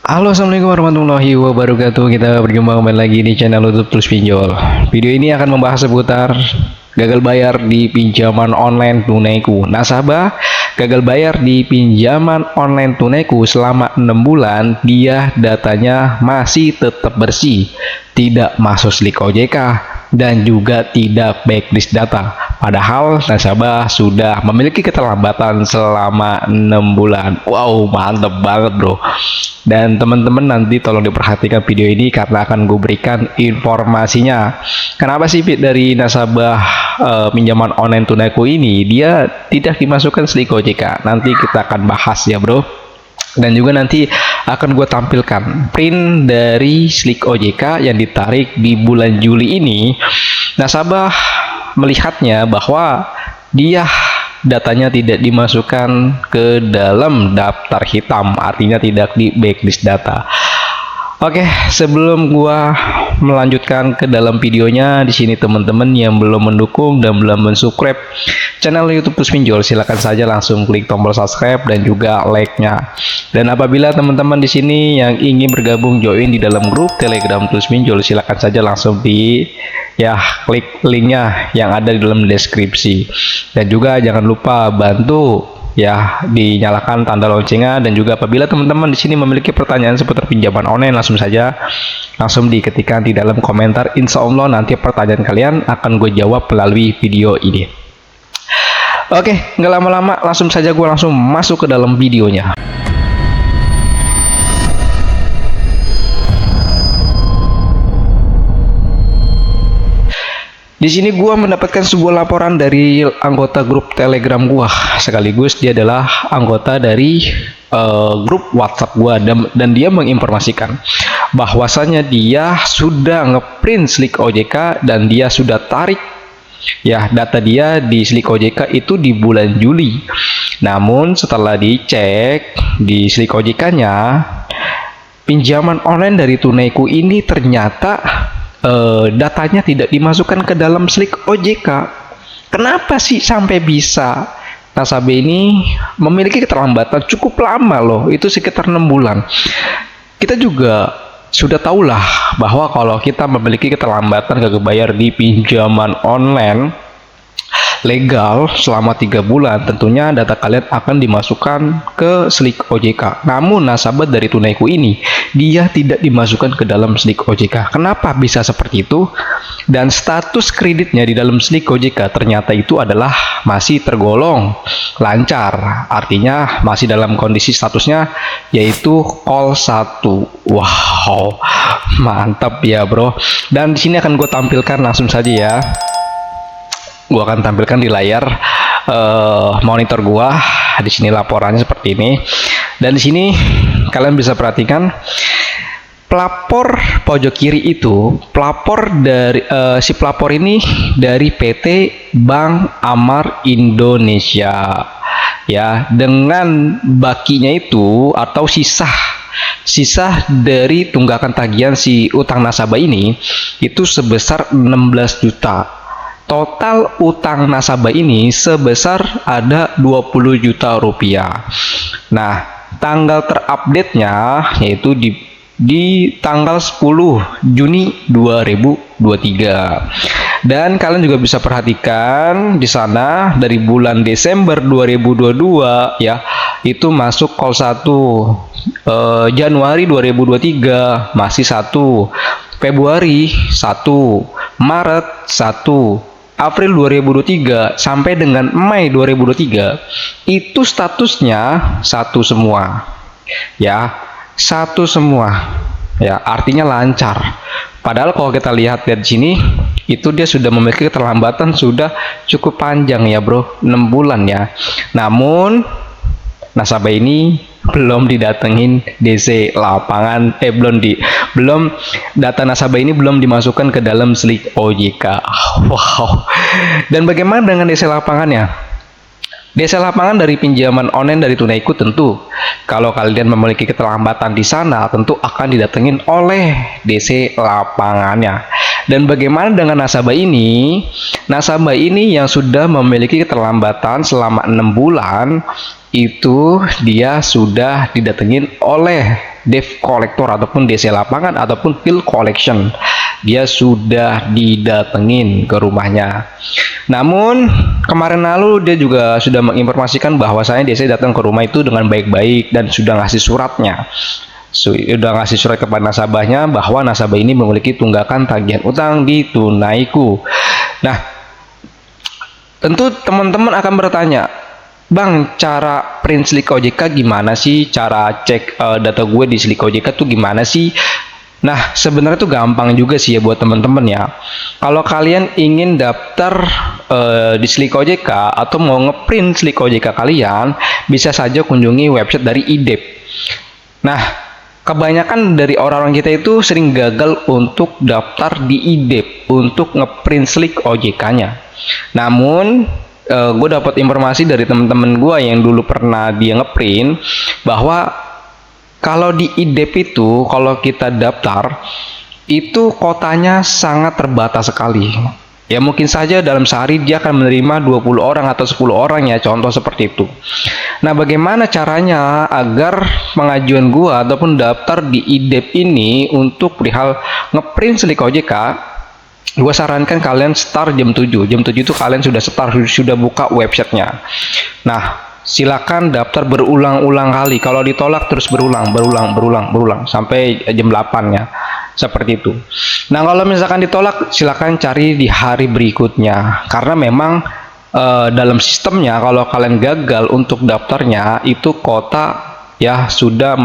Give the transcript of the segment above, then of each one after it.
Halo, assalamualaikum warahmatullahi wabarakatuh. Kita berjumpa kembali lagi di channel YouTube Tulus Pinjol. Video ini akan membahas seputar gagal bayar di pinjaman online tunaiku. Nasabah gagal bayar di pinjaman online tunaiku selama 6 bulan, dia datanya masih tetap bersih, tidak masuk slik OJK dan juga tidak backlist data. Padahal nasabah sudah memiliki keterlambatan selama 6 bulan. Wow, mantep banget bro. Dan teman-teman nanti tolong diperhatikan video ini karena akan gue berikan informasinya. Kenapa sih dari nasabah pinjaman online tunaiku ini dia tidak dimasukkan slik OJK? Nanti kita akan bahas ya bro. Dan juga nanti akan gue tampilkan print dari slik OJK yang ditarik di bulan Juli ini. Nasabah melihatnya bahwa dia datanya tidak dimasukkan ke dalam daftar hitam, artinya tidak di backlist data. Oke, sebelum gua melanjutkan ke dalam videonya, di sini teman-teman yang belum mendukung dan belum mensubscribe channel YouTube Tulus Pinjol, silakan saja langsung klik tombol subscribe dan juga like-nya. Dan apabila teman-teman di sini yang ingin bergabung join di dalam grup Telegram Tulus Pinjol, silakan saja langsung klik linknya yang ada di dalam deskripsi. Dan juga jangan lupa bantu dinyalakan tanda loncengnya. Dan juga apabila teman-teman di sini memiliki pertanyaan seputar pinjaman online, langsung diketikkan di dalam komentar. Insya Allah nanti pertanyaan kalian akan gue jawab melalui video ini. Oke, nggak lama-lama langsung saja gue langsung masuk ke dalam videonya. Di sini gua mendapatkan sebuah laporan dari anggota grup Telegram gua, sekaligus dia adalah anggota dari grup WhatsApp gua, dan dia menginformasikan bahwasannya dia sudah ngeprint slik OJK dan dia sudah tarik data dia di slik OJK itu di bulan Juli. Namun setelah dicek di slik OJK-nya, pinjaman online dari tunaiku ini ternyata datanya tidak dimasukkan ke dalam slik OJK. Kenapa sih sampai bisa? Nasabah ini memiliki keterlambatan cukup lama loh, itu sekitar 6 bulan. Kita juga sudah tahulah bahwa kalau kita memiliki keterlambatan gagal bayar di pinjaman online legal selama 3 bulan, tentunya data kalian akan dimasukkan ke slik OJK. Namun nasabah dari tunaiku ini dia tidak dimasukkan ke dalam slik OJK. Kenapa bisa seperti itu? Dan status kreditnya di dalam slik OJK ternyata itu adalah masih tergolong lancar, artinya masih dalam kondisi statusnya yaitu call 1. Wow, mantap ya bro. Dan di sini akan gue tampilkan langsung saja ya. Gua akan tampilkan di layar monitor gua. Di sini laporannya seperti ini. Dan di sini kalian bisa perhatikan pelapor pojok kiri itu, pelapor dari si pelapor ini dari PT Bank Amar Indonesia. Ya, dengan bakinya itu atau sisa dari tunggakan tagihan si utang nasabah ini itu sebesar 16 juta. Total utang nasabah ini sebesar ada 20 juta rupiah. Nah, tanggal terupdate-nya yaitu di tanggal 10 Juni 2023. Dan kalian juga bisa perhatikan di sana dari bulan Desember 2022 itu masuk call 1, Januari 2023 masih 1, Februari 1, Maret 1, April 2023 sampai dengan Mei 2023 itu statusnya satu semua. Satu semua. Artinya lancar. Padahal kalau kita lihat dari sini itu dia sudah memiliki keterlambatan sudah cukup panjang ya bro, 6 bulan ya. Namun nasabah ini belum didatengin DC lapangan, belum data nasabah ini belum dimasukkan ke dalam slik OJK. Wow. Dan bagaimana dengan DC lapangannya? DC lapangan dari pinjaman online dari tunaiku, tentu kalau kalian memiliki keterlambatan di sana tentu akan didatengin oleh DC lapangannya. Dan bagaimana dengan nasabah ini? Nasabah ini yang sudah memiliki keterlambatan selama 6 bulan itu dia sudah didatengin oleh debt collector ataupun DC lapangan ataupun bill collection. Dia sudah didatengin ke rumahnya. Namun kemarin lalu dia juga sudah menginformasikan bahwasanya DC datang ke rumah itu dengan baik-baik dan sudah ngasih suratnya. Sudah ngasih surat kepada nasabahnya bahwa nasabah ini memiliki tunggakan tagihan utang di Tunaiku. Nah, tentu teman-teman akan bertanya, Bang, cara print slip OJK gimana sih? Cara cek data gue di slip OJK tuh gimana sih? Nah, sebenarnya tuh gampang juga sih ya buat teman-teman ya. Kalau kalian ingin daftar di Slik OJK atau mau ngeprint Slik OJK kalian, bisa saja kunjungi website dari IDEP. Nah, kebanyakan dari orang-orang kita itu sering gagal untuk daftar di IDEP untuk ngeprint Slik OJK-nya. Namun, gue dapat informasi dari teman-teman gue yang dulu pernah dia ngeprint bahwa kalau di IDEP itu, kalau kita daftar, itu kotanya sangat terbatas sekali. Ya mungkin saja dalam sehari dia akan menerima 20 orang atau 10 orang ya, contoh seperti itu. Nah, bagaimana caranya agar pengajuan gua ataupun daftar di IDEP ini untuk perihal ngeprint Slik OJK, gua sarankan kalian start jam 7. Jam 7 itu kalian sudah start, sudah buka websitenya. Nah, silakan daftar berulang-ulang kali. Kalau ditolak terus berulang sampai jam 8 ya. Seperti itu. Nah, kalau misalkan ditolak, silakan cari di hari berikutnya. Karena memang dalam sistemnya kalau kalian gagal untuk daftarnya itu kota ya sudah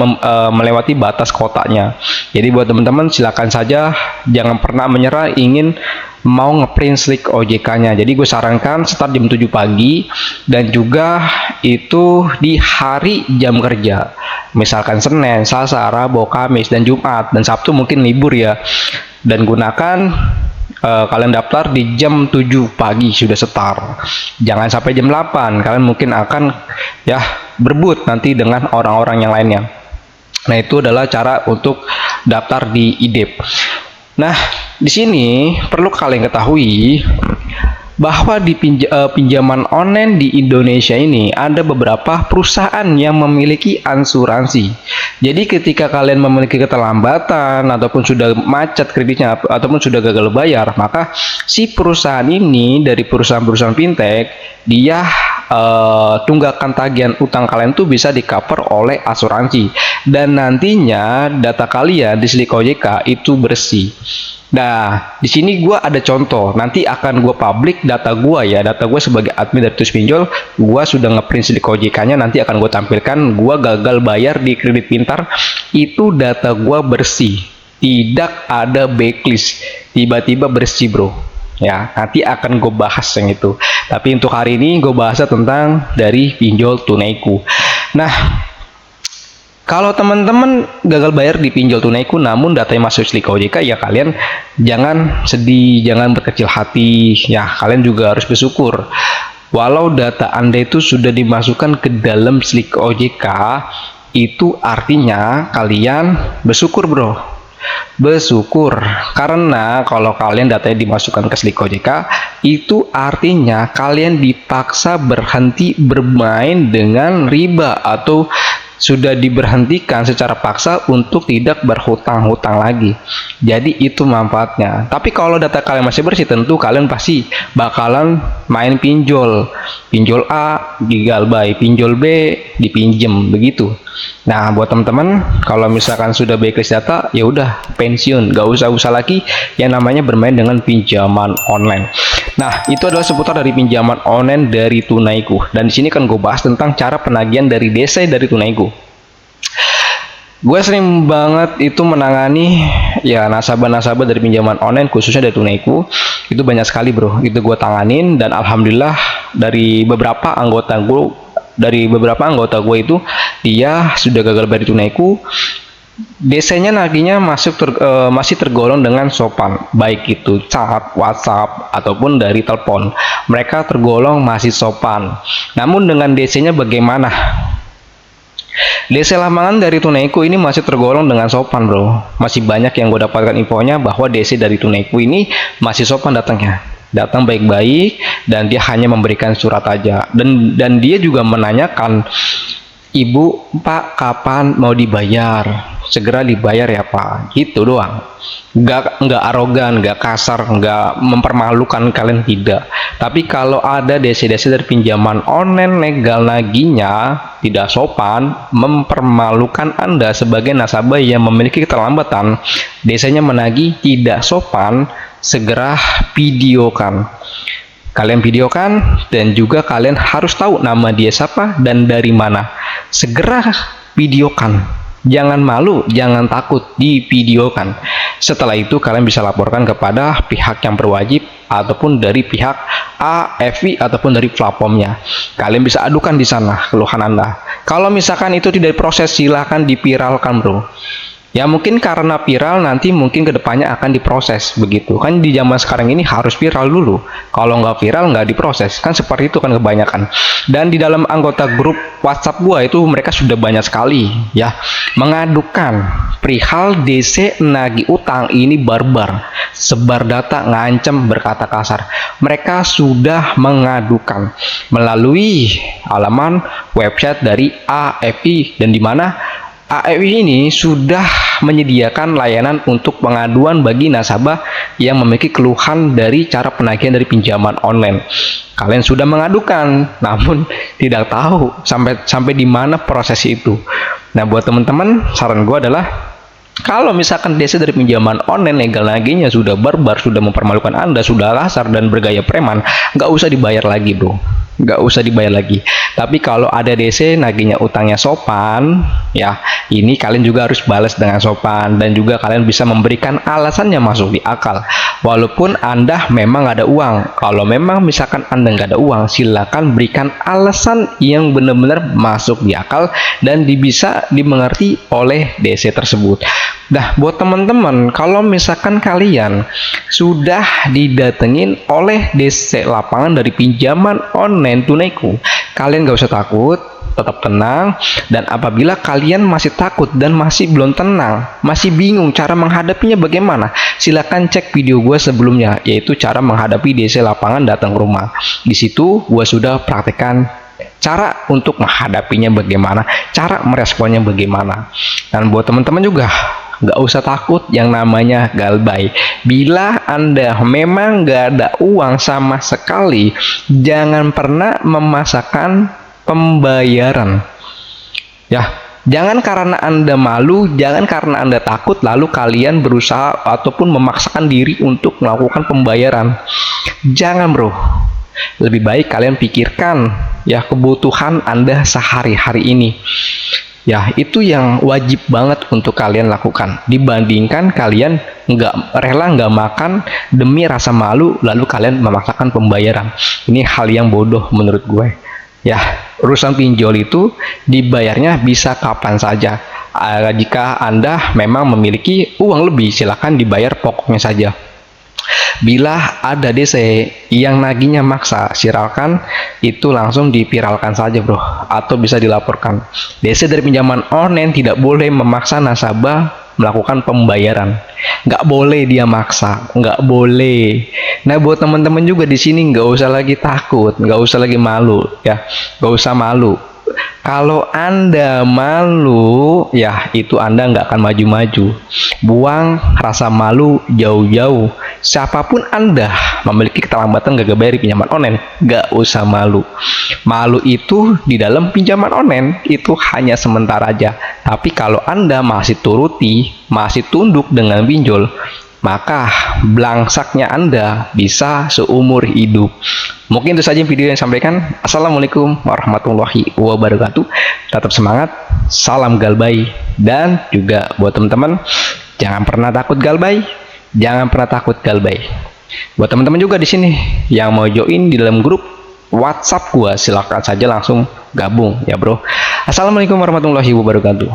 melewati batas kotanya. Jadi buat teman-teman silakan saja jangan pernah menyerah ingin mau ngeprint Slik OJK-nya. Jadi gue sarankan start jam 7 pagi dan juga itu di hari jam kerja. Misalkan Senin, Selasa, Rabu, Kamis, dan Jumat, dan Sabtu mungkin libur ya. Dan gunakan kalian daftar di jam 7 pagi sudah start. Jangan sampai jam 8. Kalian mungkin akan ya berebut nanti dengan orang-orang yang lainnya. Nah, itu adalah cara untuk daftar di IDEP. Nah, di sini perlu kalian ketahui bahwa di pinjaman online di Indonesia ini ada beberapa perusahaan yang memiliki asuransi. Jadi ketika kalian memiliki keterlambatan ataupun sudah macet kreditnya ataupun sudah gagal bayar, maka si perusahaan ini dari perusahaan-perusahaan fintech dia tunggakan tagihan utang kalian tuh bisa di cover oleh asuransi dan nantinya data kalian di Slik OJK itu bersih. Nah, di sini gue ada contoh. Nanti akan gue publik data gue ya. Data gue sebagai admin dari Tulus Pinjol, gue sudah ngeprint Slik OJK-nya. Nanti akan gue tampilkan. Gue gagal bayar di Kredit Pintar. Itu data gue bersih. Tidak ada backlist. Tiba-tiba bersih, bro. Ya, nanti akan gue bahas yang itu. Tapi untuk hari ini gue bahas tentang dari pinjol tunaiku. Nah, kalau teman-teman gagal bayar di pinjol tunaiku namun datanya masuk Slik OJK, ya kalian jangan sedih, jangan berkecil hati. Ya, kalian juga harus bersyukur. Walau data Anda itu sudah dimasukkan ke dalam Slik OJK, itu artinya kalian bersyukur, bro. Bersyukur. Karena kalau kalian datanya dimasukkan ke Slik OJK, itu artinya kalian dipaksa berhenti bermain dengan riba atau sudah diberhentikan secara paksa untuk tidak berhutang-hutang lagi. Jadi itu manfaatnya. Tapi kalau data kalian masih bersih, tentu kalian pasti bakalan main pinjol. Pinjol A digalbay, pinjol B dipinjem, begitu. Nah, buat teman-teman, kalau misalkan sudah backlist data, ya udah pensiun, gak usah lagi yang namanya bermain dengan pinjaman online. Nah, itu adalah seputar dari pinjaman online dari Tunaiku. Dan di sini kan gue bahas tentang cara penagihan dari DC dari Tunaiku. Gue sering banget itu menangani ya nasabah-nasabah dari pinjaman online khususnya dari Tunaiku. Itu banyak sekali, bro. Itu gue tanganin dan alhamdulillah dari beberapa anggota gue itu dia sudah gagal bayar di Tunaiku. DC-nya naginya masih tergolong dengan sopan, baik itu chat, WhatsApp ataupun dari telepon. Mereka tergolong masih sopan. Namun dengan DC-nya bagaimana? DC lapangan dari Tunaiku ini masih tergolong dengan sopan, bro. Masih banyak yang gue dapatkan infonya bahwa DC dari Tunaiku ini masih sopan datangnya. Datang baik-baik dan dia hanya memberikan surat aja. Dan dia juga menanyakan, Ibu, Pak, kapan mau dibayar? segera dibayar ya Pak, gitu doang. Nggak arogan, nggak kasar, nggak mempermalukan kalian, tidak. Tapi kalau ada DC-DC dari pinjaman online legal naginya tidak sopan, mempermalukan Anda sebagai nasabah yang memiliki keterlambatan, DC-nya menagih tidak sopan, segera videokan. Kalian videokan, dan juga kalian harus tahu nama dia siapa dan dari mana. Segera videokan. Jangan malu, jangan takut, divideokan. Setelah itu kalian bisa laporkan kepada pihak yang berwajib ataupun dari pihak AFI ataupun dari platformnya. Kalian bisa adukan di sana keluhan Anda. Kalau misalkan itu tidak diproses, silahkan dipiralkan bro. Ya mungkin karena viral nanti mungkin kedepannya akan diproses begitu. Kan di zaman sekarang ini harus viral dulu. Kalau nggak viral nggak diproses. Kan seperti itu kan kebanyakan. Dan di dalam anggota grup WhatsApp gua itu mereka sudah banyak sekali ya mengadukan perihal DC nagih utang ini barbar. Sebar data, ngancem, berkata kasar. Mereka sudah mengadukan melalui halaman website dari AFI, dan di mana AFI ini sudah menyediakan layanan untuk pengaduan bagi nasabah yang memiliki keluhan dari cara penagihan dari pinjaman online. Kalian sudah mengadukan, namun tidak tahu sampai di mana proses itu. Nah, buat teman-teman, saran gue adalah kalau misalkan DC dari pinjaman online legal nagihnya sudah barbar, sudah mempermalukan Anda, sudah kasar dan bergaya preman, nggak usah dibayar lagi bro. Nggak usah dibayar lagi. Tapi kalau ada DC nagihnya utangnya sopan, ya ini kalian juga harus balas dengan sopan, dan juga kalian bisa memberikan alasannya masuk di akal. Walaupun Anda memang ada uang, kalau memang misalkan Anda nggak ada uang, silakan berikan alasan yang benar-benar masuk di akal dan bisa dimengerti oleh DC tersebut. Nah, buat teman-teman, kalau misalkan kalian sudah didatengin oleh DC lapangan dari pinjaman online Tunaiku, kalian gak usah takut, tetap tenang. Dan apabila kalian masih takut dan masih belum tenang, masih bingung cara menghadapinya bagaimana, silakan cek video gue sebelumnya, yaitu cara menghadapi DC lapangan datang ke rumah. Di situ gue sudah praktekkan cara untuk menghadapinya bagaimana, cara meresponnya bagaimana. Dan buat teman-teman juga, nggak usah takut yang namanya galbay. Bila Anda memang nggak ada uang sama sekali, jangan pernah memaksakan pembayaran. Ya, jangan karena Anda malu, jangan karena Anda takut, lalu kalian berusaha ataupun memaksakan diri untuk melakukan pembayaran. Jangan bro. Lebih baik kalian pikirkan ya kebutuhan Anda sehari-hari ini. Ya, itu yang wajib banget untuk kalian lakukan. Dibandingkan kalian nggak makan demi rasa malu, lalu kalian memaksakan pembayaran. Ini hal yang bodoh menurut gue. Ya, urusan pinjol itu dibayarnya bisa kapan saja. Jika Anda memang memiliki uang lebih, silakan dibayar pokoknya saja. Bila ada DC yang nagihnya maksa, siralkan, itu langsung dipiralkan saja bro, atau bisa dilaporkan. DC dari pinjaman online tidak boleh memaksa nasabah melakukan pembayaran. Nggak boleh dia maksa, nggak boleh. Nah, buat teman-teman juga di sini nggak usah lagi takut, nggak usah lagi malu ya, nggak usah malu. Kalau Anda malu, ya itu Anda nggak akan maju-maju. Buang rasa malu jauh-jauh. Siapapun Anda memiliki keterlambatan gagal bayar di pinjaman online, nggak usah malu. Malu itu di dalam pinjaman online itu hanya sementara aja. Tapi kalau Anda masih turuti, masih tunduk dengan pinjol, maka blangsaknya Anda bisa seumur hidup. Mungkin itu saja video yang sampaikan. Assalamualaikum warahmatullahi wabarakatuh. Tetap semangat, salam galbay. Dan juga buat teman-teman, jangan pernah takut galbay, jangan pernah takut galbay. Buat teman-teman juga di sini yang mau join di dalam grup WhatsApp gua, silakan saja langsung gabung ya bro. Assalamualaikum warahmatullahi wabarakatuh.